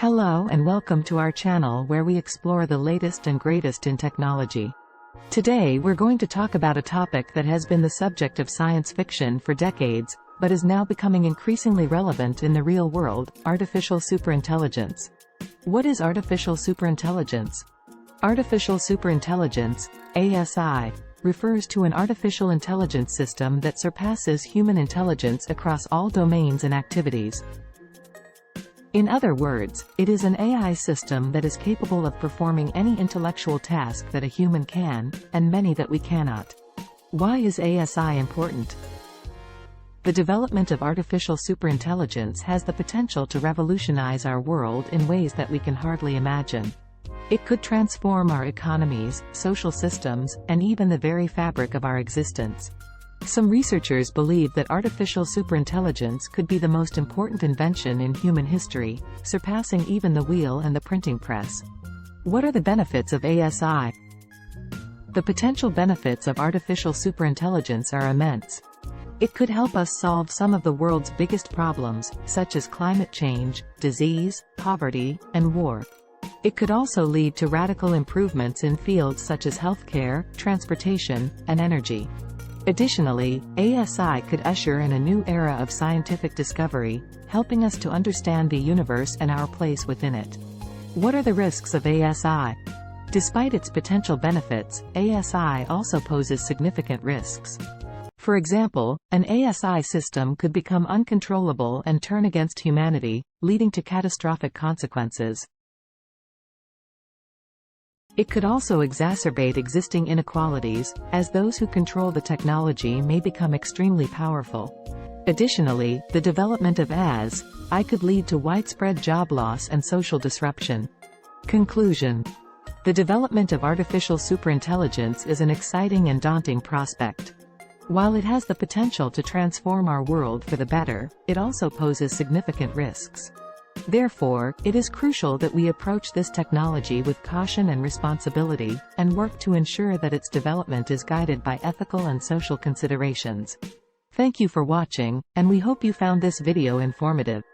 Hello and welcome to our channel where we explore the latest and greatest in technology. Today we're going to talk about a topic that has been the subject of science fiction for decades, but is now becoming increasingly relevant in the real world: artificial superintelligence. What is artificial superintelligence? Artificial superintelligence, ASI, refers to an artificial intelligence system that surpasses human intelligence across all domains and activities. In other words, it is an AI system that is capable of performing any intellectual task that a human can, and many that we cannot. Why is ASI important? The development of artificial superintelligence has the potential to revolutionize our world in ways that we can hardly imagine. It could transform our economies, social systems, and even the very fabric of our existence. Some researchers believe that artificial superintelligence could be the most important invention in human history, surpassing even the wheel and the printing press. What are the benefits of ASI? The potential benefits of artificial superintelligence are immense. It could help us solve some of the world's biggest problems, such as climate change, disease, poverty, and war. It could also lead to radical improvements in fields such as healthcare, transportation, and energy. Additionally, ASI could usher in a new era of scientific discovery, helping us to understand the universe and our place within it. What are the risks of ASI? Despite its potential benefits, ASI also poses significant risks. For example, an ASI system could become uncontrollable and turn against humanity, leading to catastrophic consequences. It could also exacerbate existing inequalities, as those who control the technology may become extremely powerful. Additionally, the development of ASI could lead to widespread job loss and social disruption. Conclusion: the development of artificial superintelligence is an exciting and daunting prospect. While it has the potential to transform our world for the better, it also poses significant risks. Therefore, it is crucial that we approach this technology with caution and responsibility, and work to ensure that its development is guided by ethical and social considerations. Thank you for watching, and we hope you found this video informative.